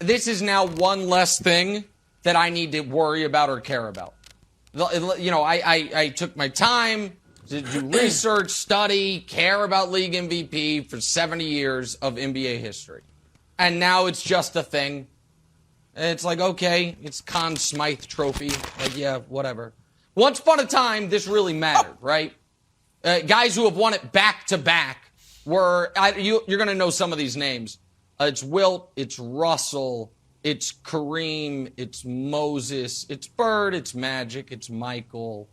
this is now one less thing that I need to worry about or care about. You know, I took my time to do research, study, care about league MVP for 70 years of NBA history. And now it's just a thing. And it's like, okay, it's Conn Smythe trophy. Like, yeah, whatever. Once upon a time, this really mattered, right? Guys who have won it back-to-back were, you're going to know some of these names. It's Wilt, it's Russell, it's Kareem, it's Moses, it's Bird, it's Magic, it's Michael,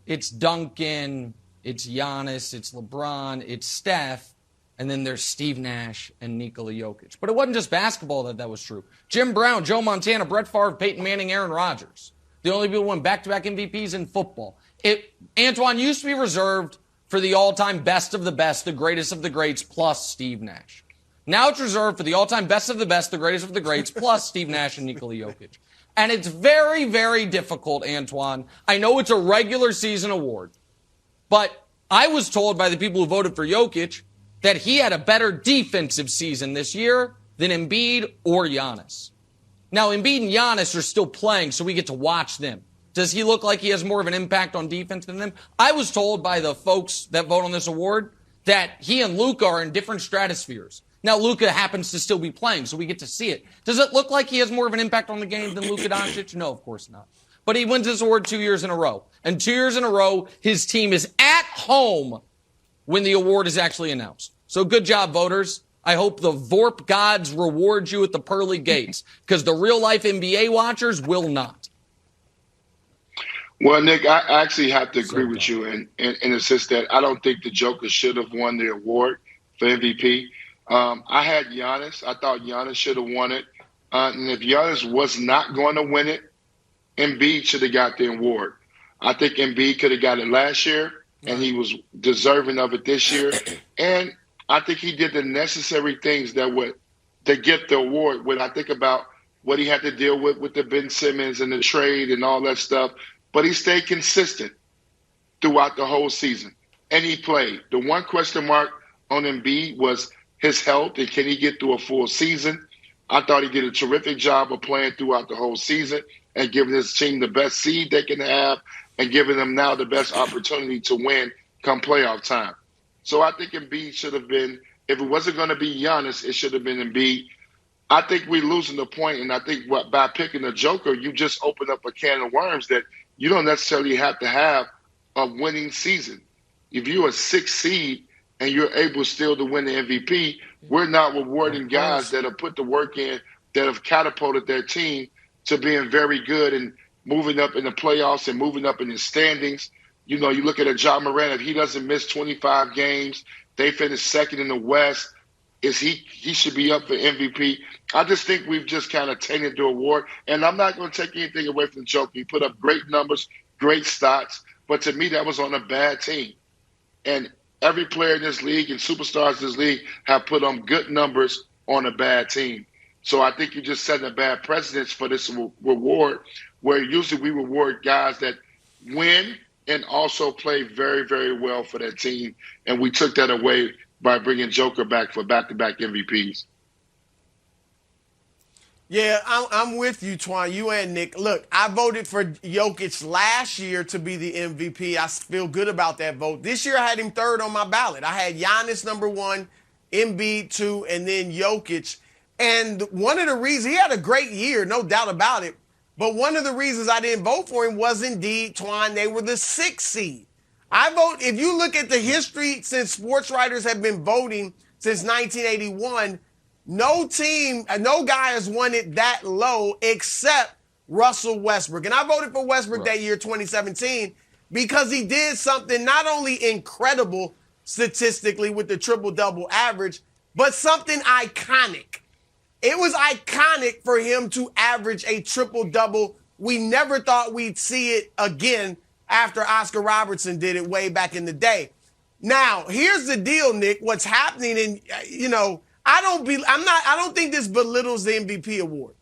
it's Duncan, it's Giannis, it's LeBron, it's Steph, and then there's Steve Nash and Nikola Jokic. But it wasn't just basketball that was true. Jim Brown, Joe Montana, Brett Favre, Peyton Manning, Aaron Rodgers. The only people who won back-to-back MVPs in football. Antoine used to be reserved for the all-time best of the best, the greatest of the greats, plus Steve Nash. Now it's reserved for the all-time best of the best, the greatest of the greats, plus Steve Nash and Nikola Jokic. And it's very, very difficult, Antoine. I know it's a regular season award, but I was told by the people who voted for Jokic that he had a better defensive season this year than Embiid or Giannis. Now, Embiid and Giannis are still playing, so we get to watch them. Does he look like he has more of an impact on defense than them? I was told by the folks that vote on this award that he and Luka are in different stratospheres. Now, Luka happens to still be playing, so we get to see it. Does it look like he has more of an impact on the game than Luka Doncic? No, of course not. But he wins this award 2 years in a row. And 2 years in a row, his team is at home when the award is actually announced. So good job, voters. I hope the VORP gods reward you at the pearly gates, because the real-life NBA watchers will not. Well, Nick, I actually have to agree with you in the sense that I don't think the Joker should have won the award for MVP. I had Giannis. I thought Giannis should have won it. And if Giannis was not going to win it, Embiid should have got the award. I think Embiid could have got it last year, and he was deserving of it this year. And I think he did the necessary things to get the award. When I think about what he had to deal with the Ben Simmons and the trade and all that stuff, but he stayed consistent throughout the whole season, and he played. The one question mark on Embiid was his health and can he get through a full season. I thought he did a terrific job of playing throughout the whole season and giving his team the best seed they can have and giving them now the best opportunity to win come playoff time. So I think Embiid should have been, if it wasn't going to be Giannis, it should have been Embiid. I think we're losing the point, and I think by picking a Joker, you just open up a can of worms that you don't necessarily have to have a winning season. If you're a 6th seed and you're able still to win the MVP, we're not rewarding guys that have put the work in, that have catapulted their team to being very good and moving up in the playoffs and moving up in the standings. You know, you look at a Ja Morant, if he doesn't miss 25 games, they finish second in the West. He should be up for MVP. I just think we've just kind of tainted the award. And I'm not going to take anything away from Jokic. He put up great numbers, great stats. But to me, that was on a bad team. And every player in this league and superstars in this league have put on good numbers on a bad team. So I think you're just setting a bad precedence for this reward, where usually we reward guys that win and also play very, very well for that team. And we took that away by bringing Joker back for back-to-back MVPs. Yeah, I'm with you, Twan, you and Nick. Look, I voted for Jokic last year to be the MVP. I feel good about that vote. This year I had him third on my ballot. I had Giannis number 1, Embiid 2, and then Jokic. And one of the reasons, he had a great year, no doubt about it, but one of the reasons I didn't vote for him was indeed, Twan, they were the 6th seed. I vote, if you look at the history since sports writers have been voting since 1981, no team, no guy has won it that low except Russell Westbrook. And I voted for Westbrook that year, 2017, because he did something not only incredible statistically with the triple-double average, but something iconic. It was iconic for him to average a triple-double. We never thought we'd see it again after Oscar Robertson did it way back in the day. Now, here's the deal, Nick. What's happening, and I don't think this belittles the MVP award,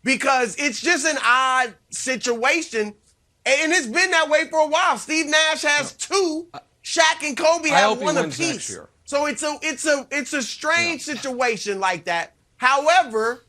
because it's just an odd situation, and it's been that way for a while. Steve Nash has 2. Shaq and Kobe have 1 apiece. So it's a strange situation like that. However,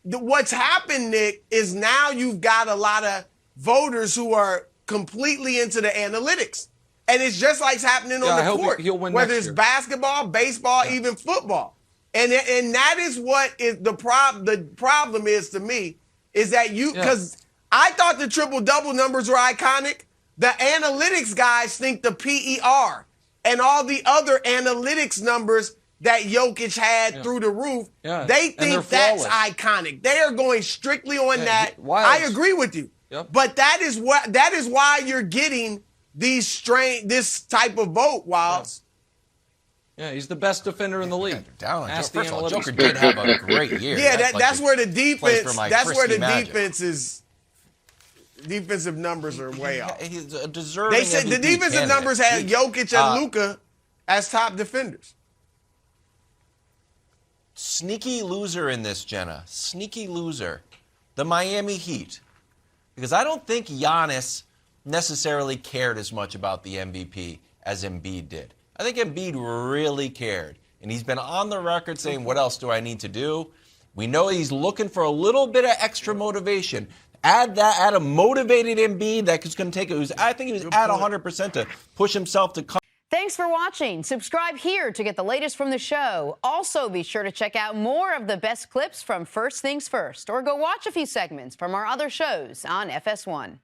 what's happened, Nick, is now you've got a lot of voters who are completely into the analytics. And it's just like it's happening on the court, he'll win whether next it's year. basketball, baseball, even football. And that is what is the problem is to me, is that because I thought the triple-double numbers were iconic. The analytics guys think the PER and all the other analytics numbers that Jokic had through the roof, they think that's iconic. They are going strictly on that. I agree with you. Yep. But that is why you're getting this type of vote, Wiles. Yeah, he's the best defender in the league. First of all, Joker did have a great year. Yeah, that's where the defense. That's where the Magic. defensive numbers are way off. He's a deserving They said the MVP defensive candidate. numbers had Jokic and Luka as top defenders. Sneaky loser in this, Jenna. Sneaky loser. The Miami Heat. Because I don't think Giannis necessarily cared as much about the MVP as Embiid did. I think Embiid really cared. And he's been on the record saying, what else do I need to do? We know he's looking for a little bit of extra motivation. Add a motivated Embiid that's going to take it. I think he was at 100% to push himself to come. Thanks for watching. Subscribe here to get the latest from the show. Also, be sure to check out more of the best clips from First Things First, or go watch a few segments from our other shows on FS1.